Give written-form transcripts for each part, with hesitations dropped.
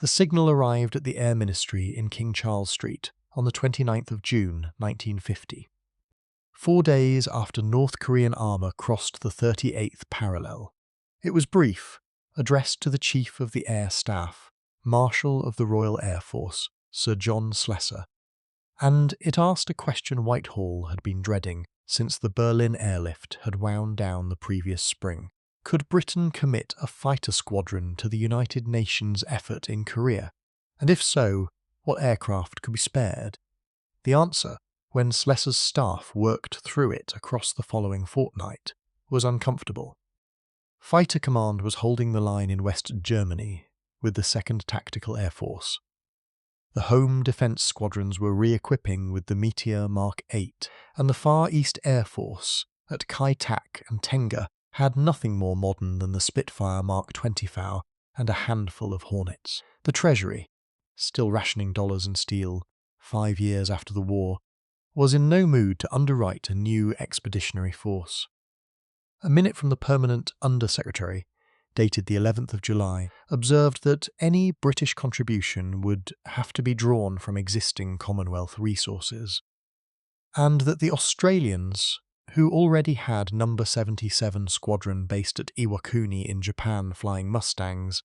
The signal arrived at the Air Ministry in King Charles Street on the 29th of June 1950. 4 days after North Korean armour crossed the 38th parallel. It was brief, addressed to the Chief of the Air Staff, Marshal of the Royal Air Force, Sir John Slessor, and it asked a question Whitehall had been dreading since the Berlin airlift had wound down the previous spring. Could Britain commit a fighter squadron to the United Nations effort in Korea? And if so, what aircraft could be spared? The answer, when Slessor's staff worked through it across the following fortnight, was uncomfortable. Fighter Command was holding the line in West Germany with the 2nd Tactical Air Force. The home defence squadrons were re-equipping with the Meteor Mark Eight, and the Far East Air Force at Kai Tak and Tenga had nothing more modern than the Spitfire Mark 20 FAU and a handful of Hornets. The Treasury, still rationing dollars and steel 5 years after the war, was in no mood to underwrite a new expeditionary force. A minute from the permanent Under-Secretary, dated the 11th of July, observed that any British contribution would have to be drawn from existing Commonwealth resources, and that the Australians, who already had Number 77 Squadron based at Iwakuni in Japan flying Mustangs,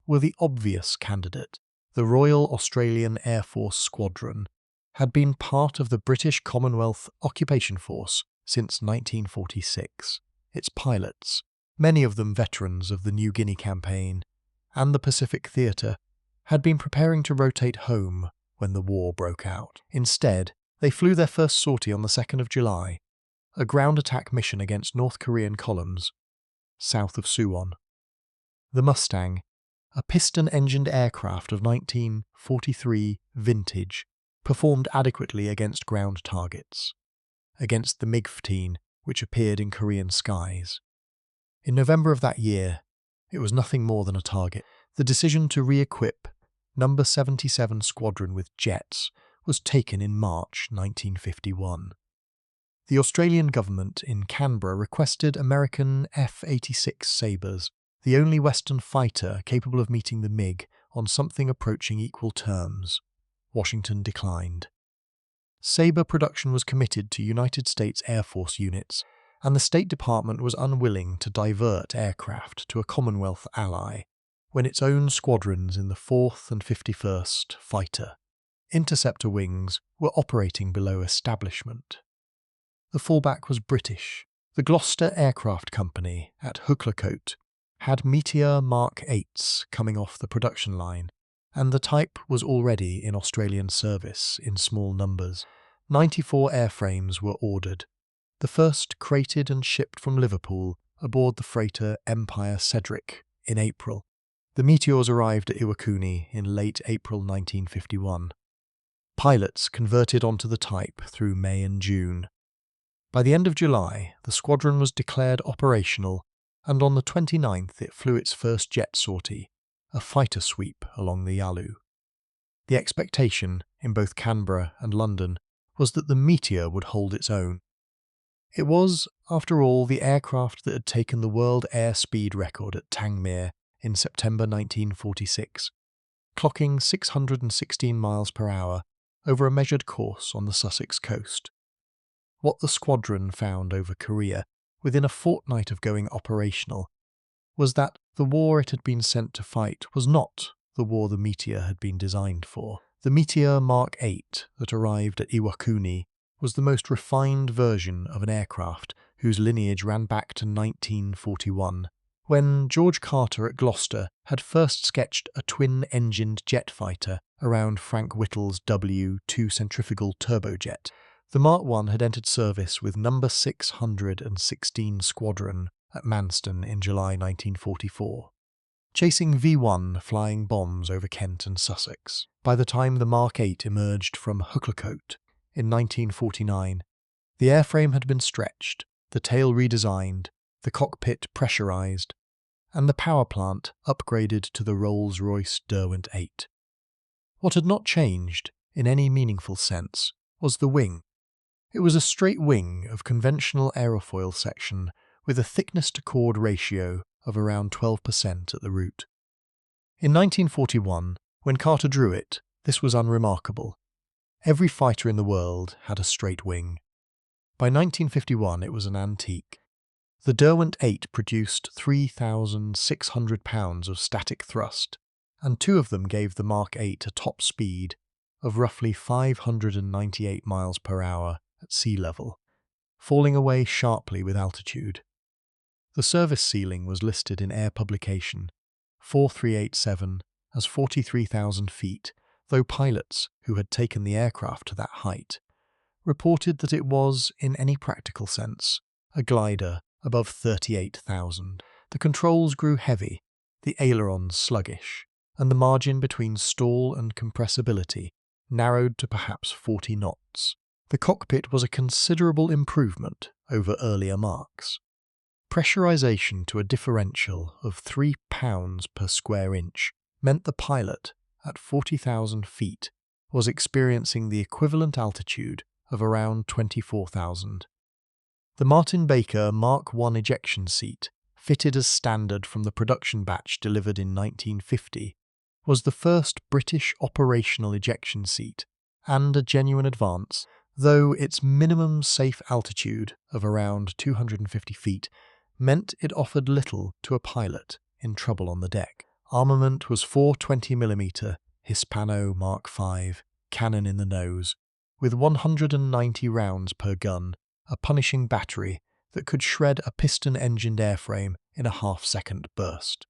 were the obvious candidate. The Royal Australian Air Force Squadron had been part of the British Commonwealth Occupation Force since 1946. Its pilots, many of them veterans of the New Guinea campaign and the Pacific Theatre, had been preparing to rotate home when the war broke out. Instead, they flew their first sortie on the 2nd of July, a ground attack mission against North Korean columns, south of Suwon. The Mustang, a piston-engined aircraft of 1943 vintage, performed adequately against ground targets, against the MiG-15, which appeared in Korean skies. In November of that year, it was nothing more than a target. The decision to re-equip Number 77 Squadron with jets was taken in March 1951. The Australian government in Canberra requested American F-86 Sabres, the only Western fighter capable of meeting the MiG on something approaching equal terms. Washington declined. Sabre production was committed to United States Air Force units, and the State Department was unwilling to divert aircraft to a Commonwealth ally when its own squadrons in the 4th and 51st Fighter Interceptor wings were operating below establishment. The fallback was British. The Gloster Aircraft Company at Hucklecote had Meteor Mark Eights coming off the production line, and the type was already in Australian service in small numbers. 94 airframes were ordered, the first crated and shipped from Liverpool aboard the freighter Empire Cedric in April. The Meteors arrived at Iwakuni in late April 1951. Pilots converted onto the type through May and June. By the end of July, the squadron was declared operational, and on the 29th it flew its first jet sortie, a fighter sweep along the Yalu. The expectation, in both Canberra and London, was that the Meteor would hold its own. It was, after all, the aircraft that had taken the world airspeed record at Tangmere in September 1946, clocking 616 miles per hour over a measured course on the Sussex coast. What the squadron found over Korea, within a fortnight of going operational, was that the war it had been sent to fight was not the war the Meteor had been designed for. The Meteor Mark Eight that arrived at Iwakuni was the most refined version of an aircraft whose lineage ran back to 1941, when George Carter at Gloucester had first sketched a twin-engined jet fighter around Frank Whittle's W-2 centrifugal turbojet. The Mark I had entered service with Number 616 Squadron at Manston in July 1944, chasing V-1 flying bombs over Kent and Sussex. By the time the Mark VIII emerged from Hucklecote in 1949, the airframe had been stretched, the tail redesigned, the cockpit pressurised, and the power plant upgraded to the Rolls-Royce Derwent 8. What had not changed, in any meaningful sense, was the wing. It was a straight wing of conventional aerofoil section with a thickness-to-chord ratio of around 12% at the root. In 1941, When Carter drew it, this was unremarkable. Every fighter in the world had a straight wing. By 1951 it was an antique. The Derwent 8 produced 3,600 pounds of static thrust, and 2 of them gave the Mark 8 a top speed of roughly 598 miles per hour at sea level, falling away sharply with altitude. The service ceiling was listed in Air Publication 4387 as 43,000 feet, though pilots who had taken the aircraft to that height reported that it was, in any practical sense, a glider above 38,000. The controls grew heavy, the ailerons sluggish, and the margin between stall and compressibility narrowed to perhaps 40 knots. The cockpit was a considerable improvement over earlier marks. Pressurization to a differential of 3 pounds per square inch meant the pilot, at 40,000 feet, was experiencing the equivalent altitude of around 24,000. The Martin Baker Mark I ejection seat, fitted as standard from the production batch delivered in 1950, was the first British operational ejection seat and a genuine advance, though its minimum safe altitude of around 250 feet meant it offered little to a pilot in trouble on the deck. Armament was 4 20mm Hispano Mark V cannon in the nose, with 190 rounds per gun, a punishing battery that could shred a piston-engined airframe in a half-second burst.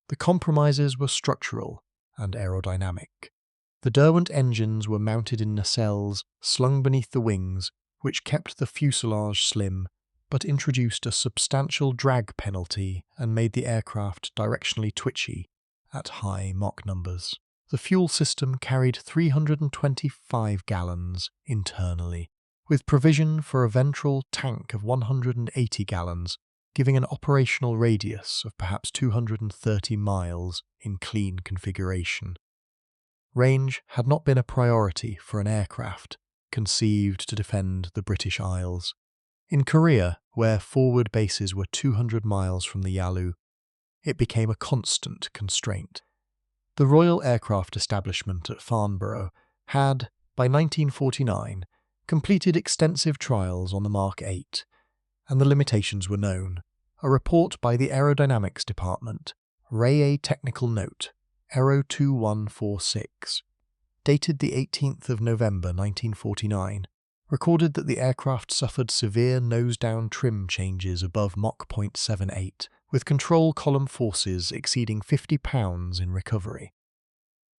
The compromises were structural and aerodynamic. The Derwent engines were mounted in nacelles slung beneath the wings, which kept the fuselage slim, but introduced a substantial drag penalty and made the aircraft directionally twitchy at high Mach numbers. The fuel system carried 325 gallons internally, with provision for a ventral tank of 180 gallons, giving an operational radius of perhaps 230 miles in clean configuration. Range had not been a priority for an aircraft conceived to defend the British Isles. In Korea, where forward bases were 200 miles from the Yalu, it became a constant constraint. The Royal Aircraft Establishment at Farnborough had, by 1949, completed extensive trials on the Mark 8, and the limitations were known. A report by the Aerodynamics Department, RAAF Technical Note, Aero 2146, dated the 18th of November 1949, recorded that the aircraft suffered severe nose-down trim changes above Mach 0.78, with control column forces exceeding 50 pounds in recovery.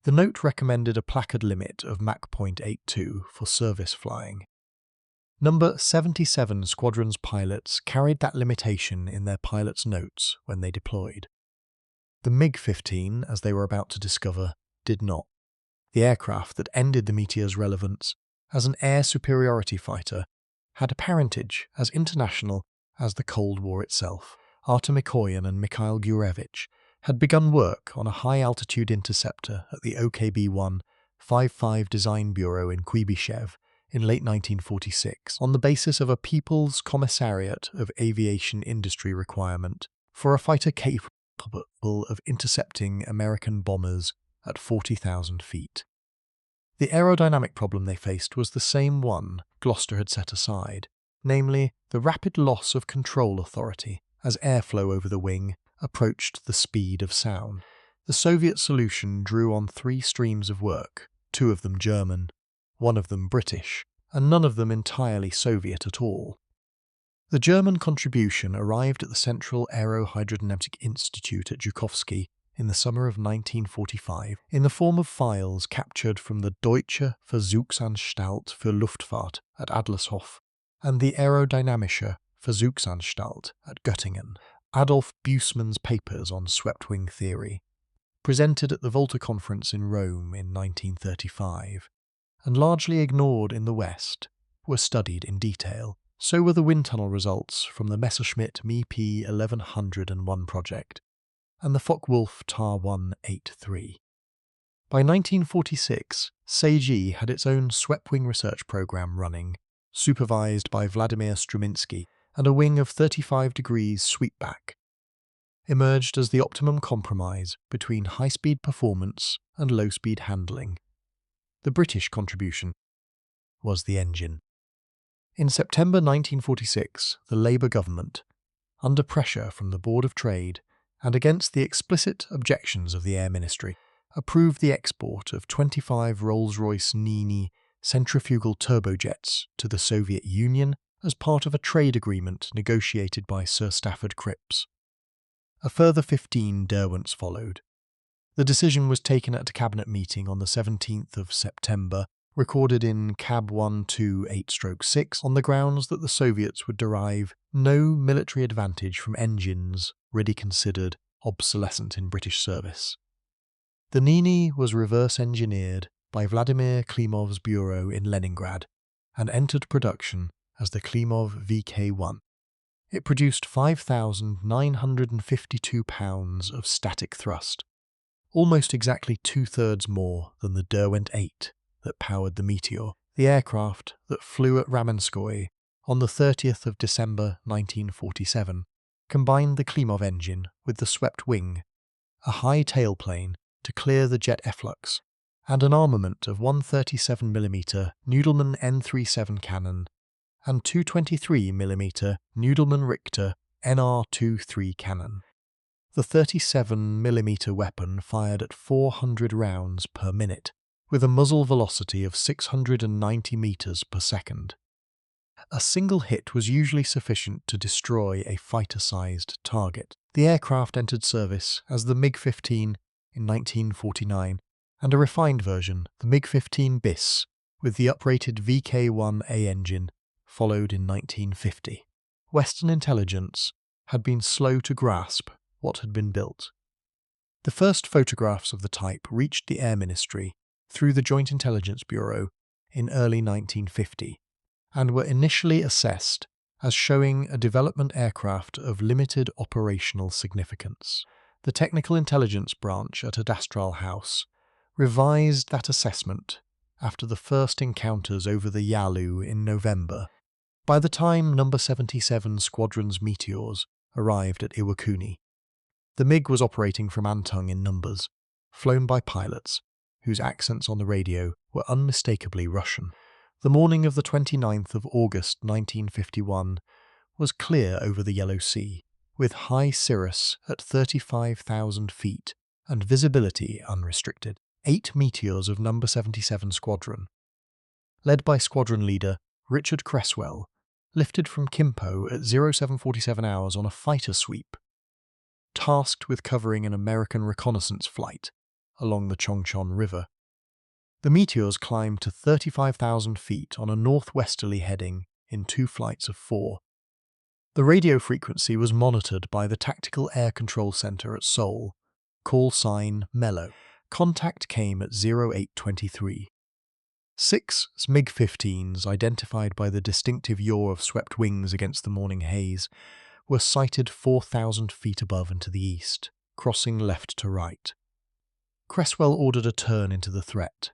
The note recommended a placard limit of Mach 0.82 for service flying. Number 77 Squadron's pilots carried that limitation in their pilot's notes when they deployed. The MiG-15, as they were about to discover, did not. The aircraft that ended the Meteor's relevance as an air superiority fighter had a parentage as international as the Cold War itself. Artem Mikoyan and Mikoyan-Gurevich had begun work on a high-altitude interceptor at the OKB-1 55 Design Bureau in Kuibyshev in late 1946 on the basis of a People's Commissariat of Aviation Industry requirement for a fighter capable of intercepting American bombers at 40,000 feet. The aerodynamic problem they faced was the same one Gloster had set aside, namely the rapid loss of control authority as airflow over the wing approached the speed of sound. The Soviet solution drew on 3 streams of work, 2 of them German, 1 of them British, and none of them entirely Soviet at all. The German contribution arrived at the Central Aerohydrodynamic Institute at Zhukovsky in the summer of 1945 in the form of files captured from the Deutsche Versuchsanstalt für Luftfahrt at Adlershof and the Aerodynamische Versuchsanstalt at Göttingen. Adolf Bussmann's papers on swept-wing theory, presented at the Volta Conference in Rome in 1935, and largely ignored in the West, were studied in detail. So were the wind tunnel results from the Messerschmitt Me-P 1101 project and the Focke-Wulf TAR-183. By 1946, Seiji had its own swept-wing research program running, supervised by Vladimir Struminsky, and a wing of 35 degrees sweepback. emerged as the optimum compromise between high-speed performance and low-speed handling. The British contribution was the engine. In September 1946, the Labour government, under pressure from the Board of Trade and against the explicit objections of the Air Ministry, approved the export of 25 Rolls-Royce Nene centrifugal turbojets to the Soviet Union as part of a trade agreement negotiated by Sir Stafford Cripps. A further 15 Derwents followed. The decision was taken at a cabinet meeting on the 17th of September, recorded in Cab 128/6, on the grounds that the Soviets would derive no military advantage from engines already considered obsolescent in British service. The Nene was reverse-engineered by Vladimir Klimov's bureau in Leningrad and entered production as the Klimov VK-One. It produced 5,952 pounds of static thrust, almost exactly two-thirds more than the Derwent 8 that powered the Meteor. The aircraft that flew at Ramenskoye on the 30th of December 1947 combined the Klimov engine with the swept wing, a high tailplane to clear the jet efflux, and an armament of 137mm Nudelman N37 cannon and 223mm Nudelman Richter NR23 cannon. The 37mm weapon fired at 400 rounds per minute, with a muzzle velocity of 690 meters per second. A single hit was usually sufficient to destroy a fighter-sized target. The aircraft entered service as the MiG-15 in 1949, and a refined version, the MiG-15 bis, with the uprated VK-1A engine, followed in 1950. Western intelligence had been slow to grasp what had been built. The first photographs of the type reached the Air Ministry through the Joint Intelligence Bureau in early 1950, and were initially assessed as showing a development aircraft of limited operational significance. The Technical Intelligence Branch at Adastral House revised that assessment after the first encounters over the Yalu in November. By the time Number 77 Squadron's Meteors arrived at Iwakuni, the MiG was operating from Antung in Numbers, flown by pilots whose accents on the radio were unmistakably Russian. The morning of the 29th of August 1951 was clear over the Yellow Sea, with high cirrus at 35,000 feet and visibility unrestricted. 8 Meteors of Number 77 Squadron, led by Squadron Leader Richard Cresswell, lifted from Kimpo at 0747 hours on a fighter sweep, tasked with covering an American reconnaissance flight along the Chongchon River. The Meteors climbed to 35,000 feet on a northwesterly heading in 2 flights of 4. The radio frequency was monitored by the Tactical Air Control Center at Seoul, call sign Mellow. Contact came at 0823. 6 MiG-15s, identified by the distinctive yaw of swept wings against the morning haze, were sighted 4,000 feet above and to the east, crossing left to right. Cresswell ordered a turn into the threat.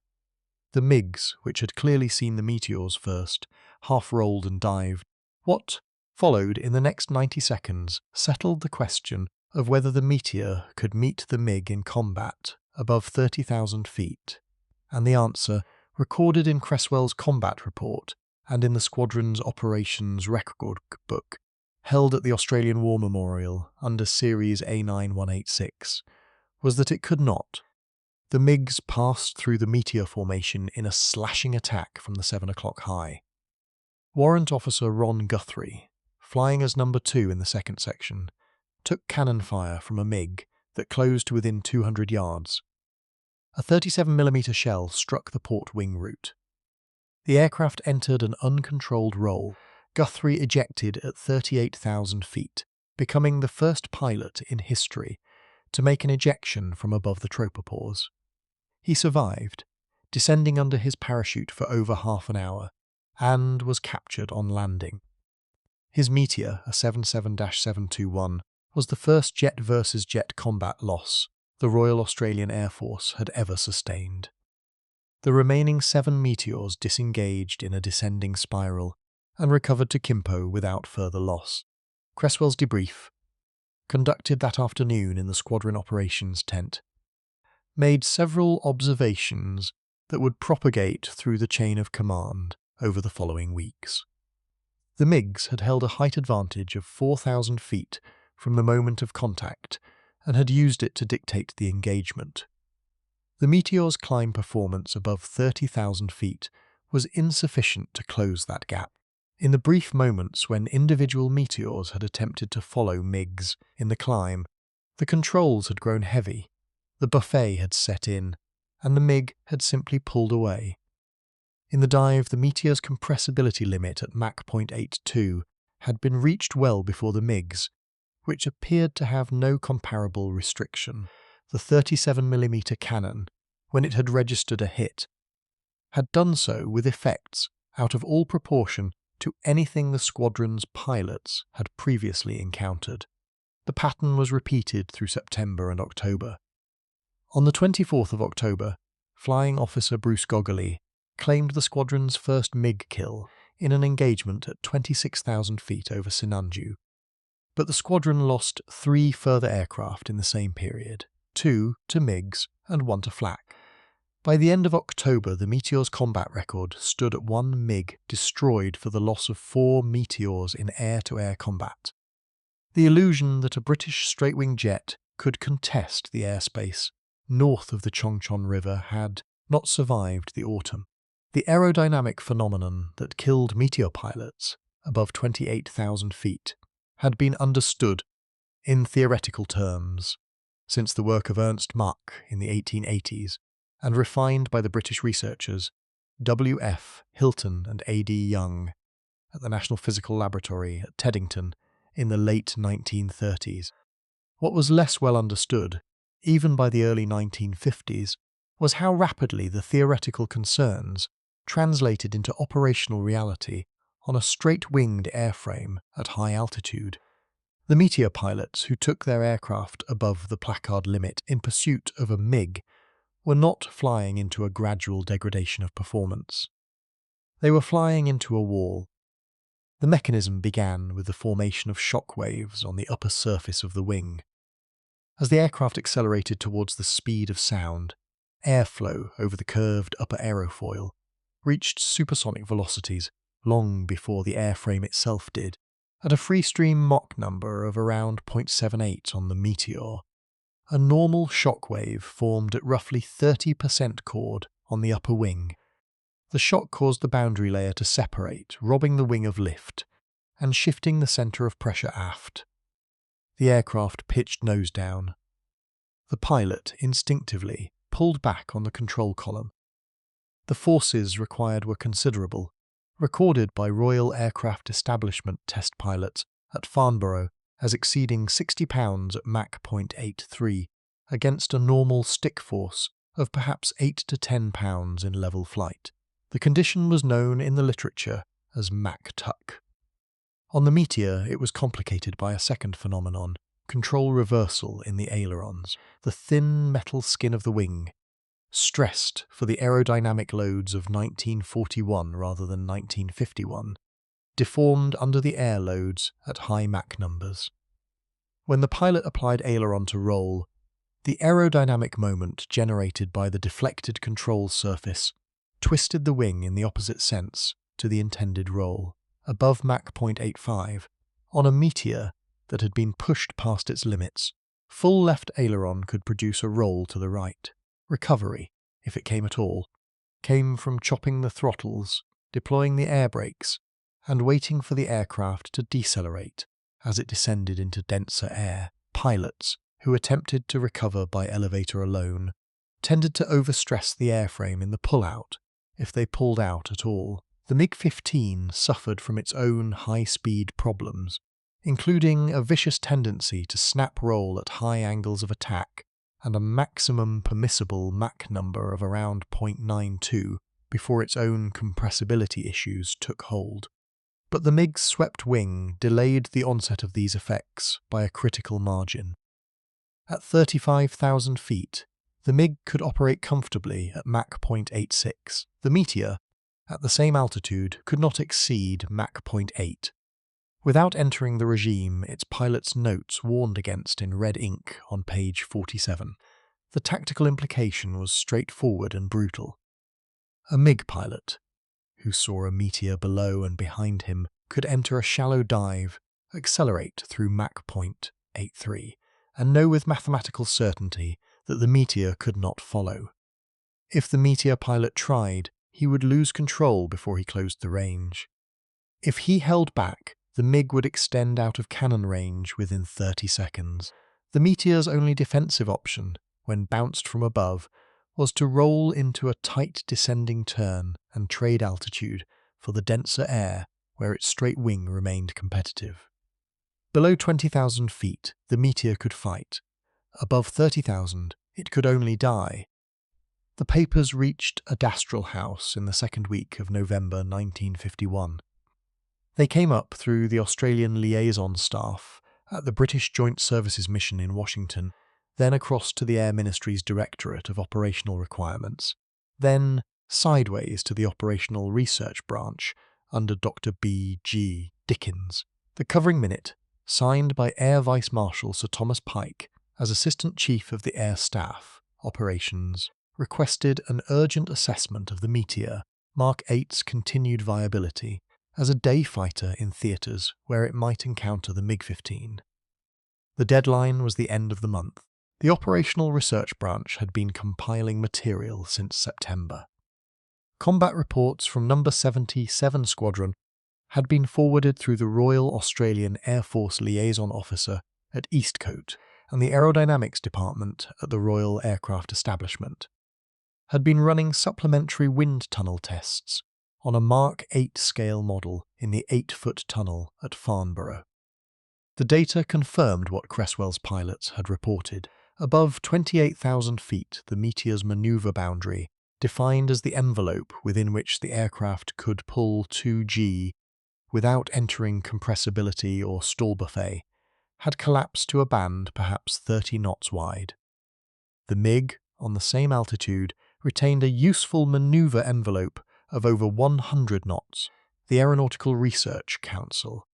The MiGs, which had clearly seen the Meteors first, half-rolled and dived. What followed in the next 90 seconds settled the question of whether the Meteor could meet the MiG in combat above 30,000 feet, and the answer, recorded in Cresswell's combat report and in the squadron's operations record book, held at the Australian War Memorial under Series A9186, was that it could not. The MiGs passed through the Meteor formation in a slashing attack from the 7 o'clock high. Warrant Officer Ron Guthrie, flying as number 2 in the second section, took cannon fire from a MiG that closed to within 200 yards. A 37mm shell struck the port wing root. The aircraft entered an uncontrolled roll. Guthrie ejected at 38,000 feet, becoming the first pilot in history to make an ejection from above the tropopause. He survived, descending under his parachute for over half an hour, and was captured on landing. His Meteor, a 77-721, was the first jet-versus-jet combat loss the Royal Australian Air Force had ever sustained. The remaining 7 Meteors disengaged in a descending spiral and recovered to Kimpo without further loss. Cresswell's debrief. conducted that afternoon in the squadron operations tent, made several observations that would propagate through the chain of command over the following weeks. The MiGs had held a height advantage of 4,000 feet from the moment of contact and had used it to dictate the engagement. The Meteor's climb performance above 30,000 feet was insufficient to close that gap. In the brief moments when individual Meteors had attempted to follow MiGs in the climb, the controls had grown heavy, the buffet had set in, and the MiG had simply pulled away. In the dive, the Meteor's compressibility limit at Mach .82 had been reached well before the MiGs, which appeared to have no comparable restriction. The 37mm cannon, when it had registered a hit, had done so with effects out of all proportion to anything the squadron's pilots had previously encountered. The pattern was repeated through September and October. On the 24th of October, Flying Officer Bruce Gogerly claimed the squadron's first MiG kill in an engagement at 26,000 feet over Sinanju, but the squadron lost 3 further aircraft in the same period, 2 to MiGs and 1 to flak. By the end of October, the Meteor's combat record stood at 1 MiG destroyed for the loss of 4 Meteors in air-to-air combat. The illusion that a British straight-wing jet could contest the airspace north of the Chongchon River had not survived the autumn. The aerodynamic phenomenon that killed Meteor pilots above 28,000 feet had been understood in theoretical terms since the work of Ernst Mach in the 1880s and refined by the British researchers W.F. Hilton and A.D. Young at the National Physical Laboratory at Teddington in the late 1930s. What was less well understood, even by the early 1950s, was how rapidly the theoretical concerns translated into operational reality on a straight-winged airframe at high altitude. The Meteor pilots who took their aircraft above the placard limit in pursuit of a MiG were not flying into a gradual degradation of performance. They were flying into a wall. The mechanism began with the formation of shock waves on the upper surface of the wing. As the aircraft accelerated towards the speed of sound, airflow over the curved upper aerofoil reached supersonic velocities long before the airframe itself did, at a free-stream Mach number of around 0.78 on the Meteor. A normal shock wave formed at roughly 30% chord on the upper wing. The shock caused the boundary layer to separate, robbing the wing of lift and shifting the centre of pressure aft. The aircraft pitched nose down. The pilot instinctively pulled back on the control column. The forces required were considerable, recorded by Royal Aircraft Establishment test pilots at Farnborough as exceeding 60 pounds at Mach .83 against a normal stick force of perhaps 8 to 10 pounds in level flight. The condition was known in the literature as Mach tuck. On the Meteor, it was complicated by a second phenomenon, control reversal in the ailerons. The thin metal skin of the wing, stressed for the aerodynamic loads of 1941 rather than 1951, deformed under the air loads at high Mach numbers. When the pilot applied aileron to roll, the aerodynamic moment generated by the deflected control surface twisted the wing in the opposite sense to the intended roll. Above Mach .85, on a Meteor that had been pushed past its limits, full left aileron could produce a roll to the right. Recovery, if it came at all, came from chopping the throttles, deploying the air brakes, and waiting for the aircraft to decelerate as it descended into denser air. Pilots, who attempted to recover by elevator alone, tended to overstress the airframe in the pull-out if they pulled out at all. The MiG-15 suffered from its own high-speed problems, including a vicious tendency to snap roll at high angles of attack and a maximum permissible Mach number of around 0.92 before its own compressibility issues took hold. But the MiG's swept wing delayed the onset of these effects by a critical margin. At 35,000 feet, the MiG could operate comfortably at Mach .86. The Meteor, at the same altitude, could not exceed Mach .8. Without entering the regime, its pilot's notes warned against in red ink on page 47. The tactical implication was straightforward and brutal. A MiG pilot, who saw a meteor below and behind him, could enter a shallow dive, accelerate through Mach .83, and know with mathematical certainty that the meteor could not follow. If the meteor pilot tried, he would lose control before he closed the range. If he held back, the MiG would extend out of cannon range within 30 seconds. The meteor's only defensive option, when bounced from above, was to roll into a tight descending turn and trade altitude for the denser air where its straight wing remained competitive. Below 20,000 feet, the meteor could fight. Above 30,000, it could only die. The papers reached Adastral House in the second week of November 1951. They came up through the Australian liaison staff at the British Joint Services Mission in Washington, then across to the Air Ministry's Directorate of Operational Requirements, then sideways to the Operational Research Branch under Dr. B. G. Dickens. The covering minute, signed by Air Vice Marshal Sir Thomas Pike as Assistant Chief of the Air Staff, Operations, requested an urgent assessment of the Meteor Mark Eight's continued viability as a day fighter in theatres where it might encounter the MiG-15. The deadline was the end of the month. The Operational Research Branch had been compiling material since September. Combat reports from Number 77 Squadron had been forwarded through the Royal Australian Air Force Liaison Officer at Eastcote and the Aerodynamics Department at the Royal Aircraft Establishment, had been running supplementary wind tunnel tests on a Mark 8 scale model in the 8-foot tunnel at Farnborough. The data confirmed what Cresswell's pilots had reported. Above 28,000 feet, the Meteor's manoeuvre boundary, defined as the envelope within which the aircraft could pull 2G without entering compressibility or stall buffet, had collapsed to a band perhaps 30 knots wide. The MiG, on the same altitude, retained a useful manoeuvre envelope of over 100 knots. The Aeronautical Research Council,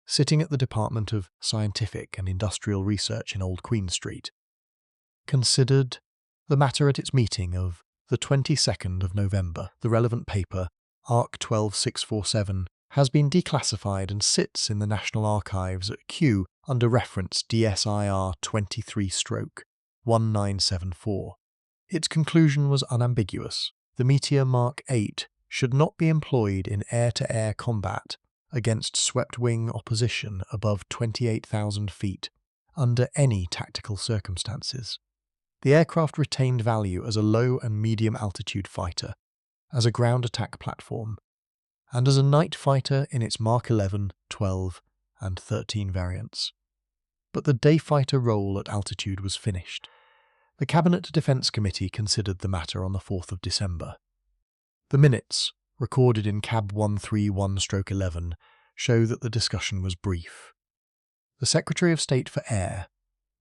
sitting at the Department of Scientific and Industrial Research in Old Queen Street, considered the matter at its meeting of the 22nd of November. The relevant paper, ARC 12647, has been declassified and sits in the National Archives at Kew under reference DSIR 23/1974. Its conclusion was unambiguous. The Meteor Mark 8 should not be employed in air-to-air combat against swept-wing opposition above 28,000 feet under any tactical circumstances. The aircraft retained value as a low and medium altitude fighter, as a ground attack platform, and as a night fighter in its Mark 11, 12, and 13 variants. But the day fighter role at altitude was finished. The Cabinet Defence Committee considered the matter on the 4th of December. The minutes, recorded in Cab 131/11, show that the discussion was brief. The Secretary of State for Air,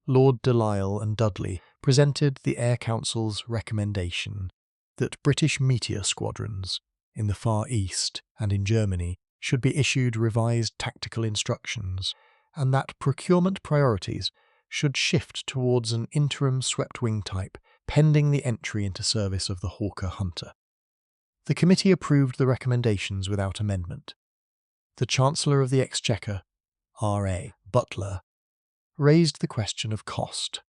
Lord Delisle and Dudley, presented the Air Council's recommendation that British meteor squadrons in the Far East and in Germany should be issued revised tactical instructions, and that procurement priorities should shift towards an interim swept-wing type pending the entry into service of the Hawker Hunter. The committee approved the recommendations without amendment. The Chancellor of the Exchequer, R.A. Butler, raised the question of cost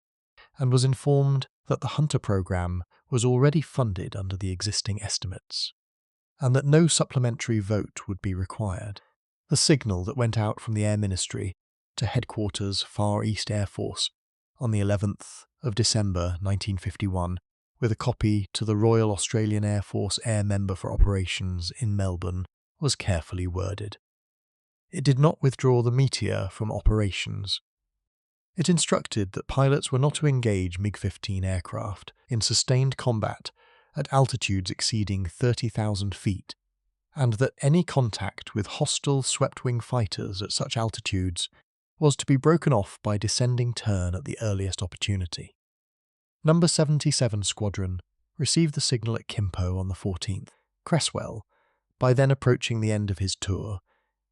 and was informed that the Hunter programme was already funded under the existing estimates, and that no supplementary vote would be required. The signal that went out from the Air Ministry to Headquarters Far East Air Force on the 11th of December 1951, with a copy to the Royal Australian Air Force Air Member for Operations in Melbourne, was carefully worded. It did not withdraw the Meteor from operations. It instructed that pilots were not to engage MiG-15 aircraft in sustained combat at altitudes exceeding 30,000 feet, and that any contact with hostile swept-wing fighters at such altitudes was to be broken off by descending turn at the earliest opportunity. Number 77 Squadron received the signal at Kimpo on the 14th. Cresswell, by then approaching the end of his tour,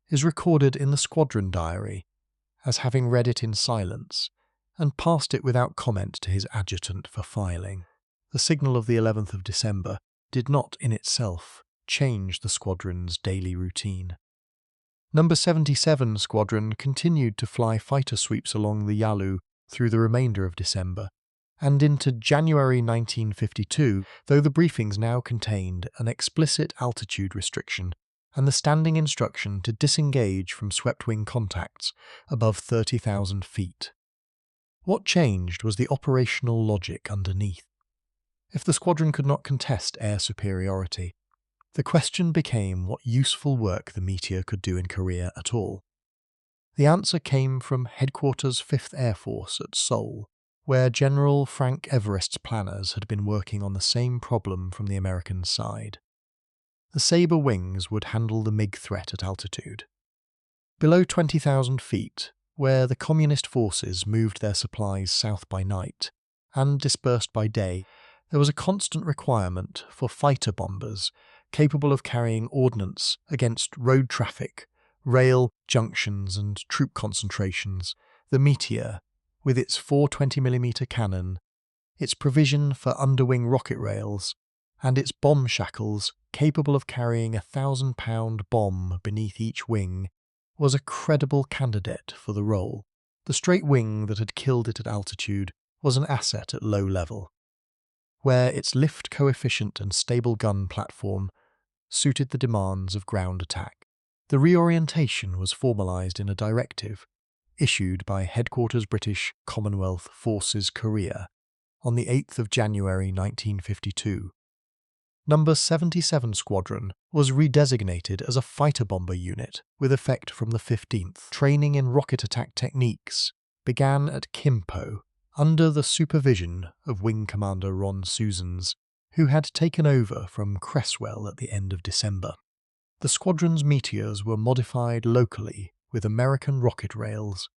is recorded in the squadron diary as having read it in silence and passed it without comment to his adjutant for filing. The signal of the 11th of December did not in itself change the squadron's daily routine. Number 77 Squadron continued to fly fighter sweeps along the Yalu through the remainder of December, and into January 1952, though the briefings now contained an explicit altitude restriction and the standing instruction to disengage from swept-wing contacts above 30,000 feet. What changed was the operational logic underneath. If the squadron could not contest air superiority, the question became what useful work the Meteor could do in Korea at all. The answer came from Headquarters 5th Air Force at Seoul, where General Frank Everest's planners had been working on the same problem from the American side. The Sabre wings would handle the MiG threat at altitude. Below 20,000 feet, where the Communist forces moved their supplies south by night and dispersed by day, there was a constant requirement for fighter bombers capable of carrying ordnance against road traffic, rail junctions and troop concentrations. The Meteor, with its 420mm cannon, its provision for underwing rocket rails, and its bomb shackles capable of carrying a 1,000-pound bomb beneath each wing, was a credible candidate for the role. The straight wing that had killed it at altitude was an asset at low level, where its lift coefficient and stable gun platform suited the demands of ground attack. The reorientation was formalised in a directive issued by Headquarters British Commonwealth Forces Korea on the 8th of January 1952. Number 77 Squadron was redesignated as a fighter bomber unit with effect from the 15th. Training in rocket attack techniques began at Kimpo under the supervision of Wing Commander Ron Susans, who had taken over from Cresswell at the end of December. The squadron's Meteors were modified locally with American rocket rails,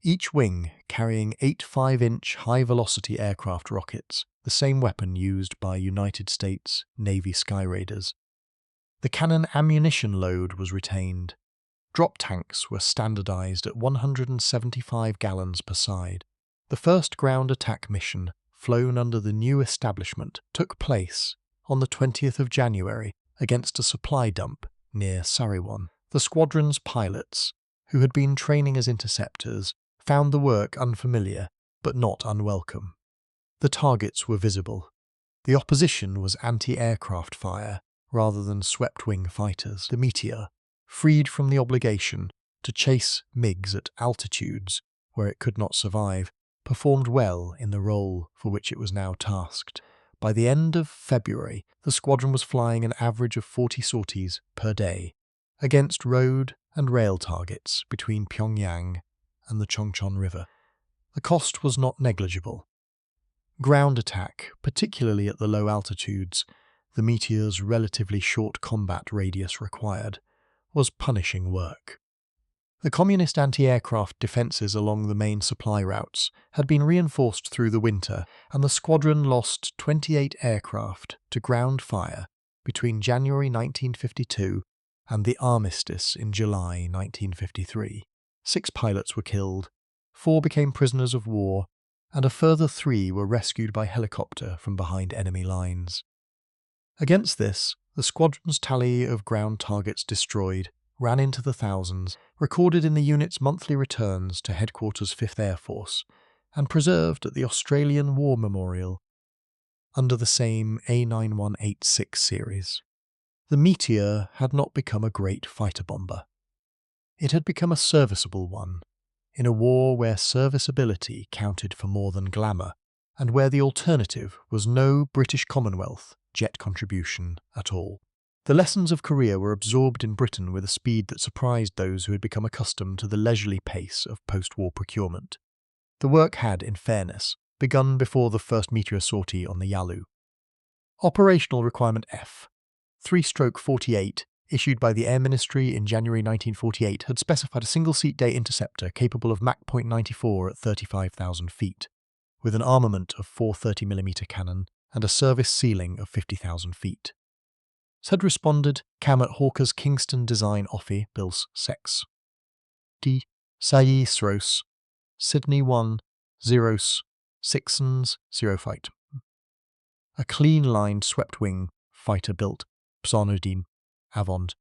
each wing carrying 8 5-inch high-velocity aircraft rockets, the same weapon used by United States Navy Skyraiders. The cannon ammunition load was retained. Drop tanks were standardized at 175 gallons per side. The first ground attack mission, flown under the new establishment, took place on the 20th of January against a supply dump near Sariwon. The squadron's pilots, who had been training as interceptors, found the work unfamiliar but not unwelcome. The targets were visible. The opposition was anti-aircraft fire rather than swept-wing fighters. The Meteor, freed from the obligation to chase MiGs at altitudes where it could not survive, performed well in the role for which it was now tasked. By the end of February, the squadron was flying an average of 40 sorties per day against road and rail targets between Pyongyang and the Chongchon River. The cost was not negligible. Ground attack, particularly at the low altitudes the Meteor's relatively short combat radius required, was punishing work. The communist anti-aircraft defences along the main supply routes had been reinforced through the winter, and the squadron lost 28 aircraft to ground fire between January 1952 and the armistice in July 1953. 6 pilots were killed, 4 became prisoners of war, and a further 3 were rescued by helicopter from behind enemy lines. Against this, the squadron's tally of ground targets destroyed ran into the thousands, recorded in the unit's monthly returns to Headquarters 5th Air Force, and preserved at the Australian War Memorial under the same A9186 series. The Meteor had not become a great fighter bomber. It had become a serviceable one, in a war where serviceability counted for more than glamour, and where the alternative was no British Commonwealth jet contribution at all. The lessons of Korea were absorbed in Britain with a speed that surprised those who had become accustomed to the leisurely pace of post-war procurement. The work had, in fairness, begun before the first Meteor sortie on the Yalu. Operational Requirement F.Three/48, issued by the Air Ministry in January 1948, had specified a single-seat day interceptor capable of Mach .94 at 35,000 feet, with an armament of 4 30mm cannon and a service ceiling of 50,000 feet. had responded Camm at Hawker's Kingston design offi Bils 6. D. Sayi Sydney 1, 0, 6 0 fight. A clean-lined swept-wing fighter built Psarnodine Avond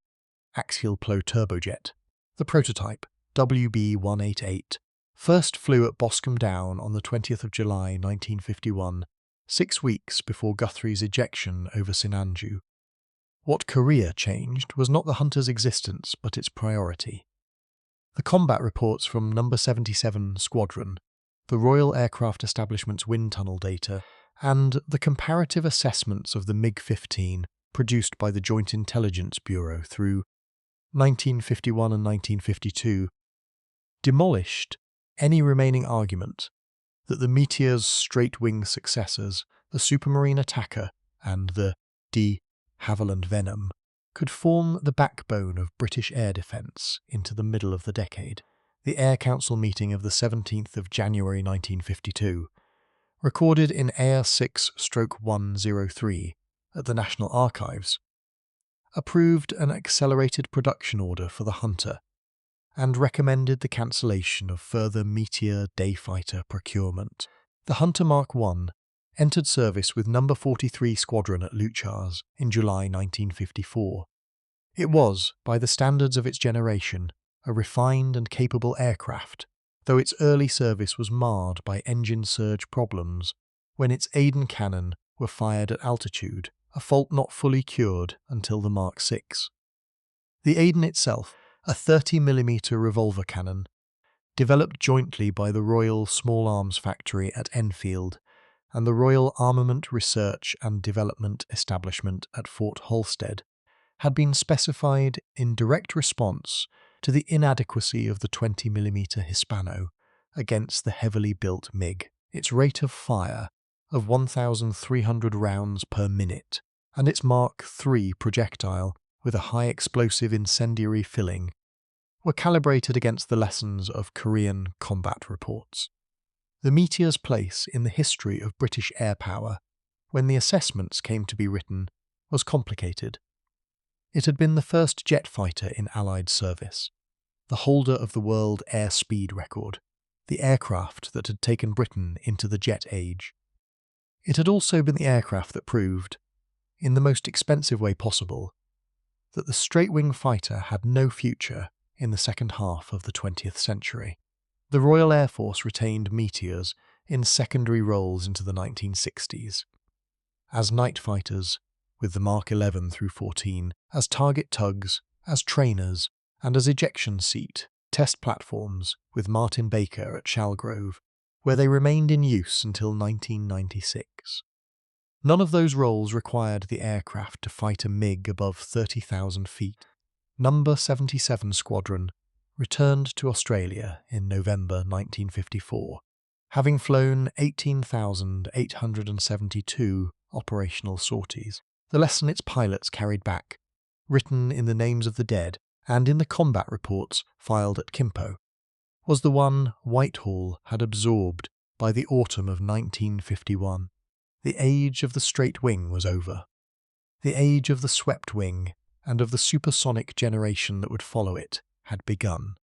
axial plow turbojet. The prototype, WB-188, first flew at Boscombe Down on the 20th of July 1951, 6 weeks before Guthrie's ejection over Sinanju. What Korea changed was not the Hunter's existence, but its priority. The combat reports from Number 77 Squadron, the Royal Aircraft Establishment's wind tunnel data, and the comparative assessments of the MiG-15 produced by the Joint Intelligence Bureau through 1951 and 1952, demolished any remaining argument that the Meteor's straight-wing successors, the Supermarine Attacker and the de Havilland Venom, could form the backbone of British air defence into the middle of the decade. The Air Council meeting of the 17th of January 1952, recorded in AR6-103 at the National Archives, approved an accelerated production order for the Hunter and recommended the cancellation of further Meteor dayfighter procurement. The Hunter Mark I entered service with Number 43 Squadron at Leuchars in July 1954. It was, by the standards of its generation, a refined and capable aircraft, though its early service was marred by engine surge problems when its Aden cannon were fired at altitude, a fault not fully cured until the Mark VI. The Aden itself, a 30mm revolver cannon, developed jointly by the Royal Small Arms Factory at Enfield and the Royal Armament Research and Development Establishment at Fort Halstead, had been specified in direct response to the inadequacy of the 20mm Hispano against the heavily built MiG. Its rate of fire of 1,300 rounds per minute and its Mark III projectile with a high explosive incendiary filling were calibrated against the lessons of Korean combat reports. The Meteor's place in the history of British air power, when the assessments came to be written, was complicated. It had been the first jet fighter in Allied service, the holder of the world air speed record, the aircraft that had taken Britain into the jet age. It had also been the aircraft that proved, in the most expensive way possible, that the straight-wing fighter had no future in the second half of the 20th century. The Royal Air Force retained Meteors in secondary roles into the 1960s, as night fighters with the Mark 11 through 14, as target tugs, as trainers, and as ejection seat test platforms with Martin Baker at Shalgrove, where they remained in use until 1996. None of those roles required the aircraft to fight a MiG above 30,000 feet. Number 77 Squadron returned to Australia in November 1954, having flown 18,872 operational sorties. The lesson its pilots carried back, written in the names of the dead and in the combat reports filed at Kimpo, was the one Whitehall had absorbed by the autumn of 1951. The age of the straight wing was over. The age of the swept wing and of the supersonic generation that would follow it had begun.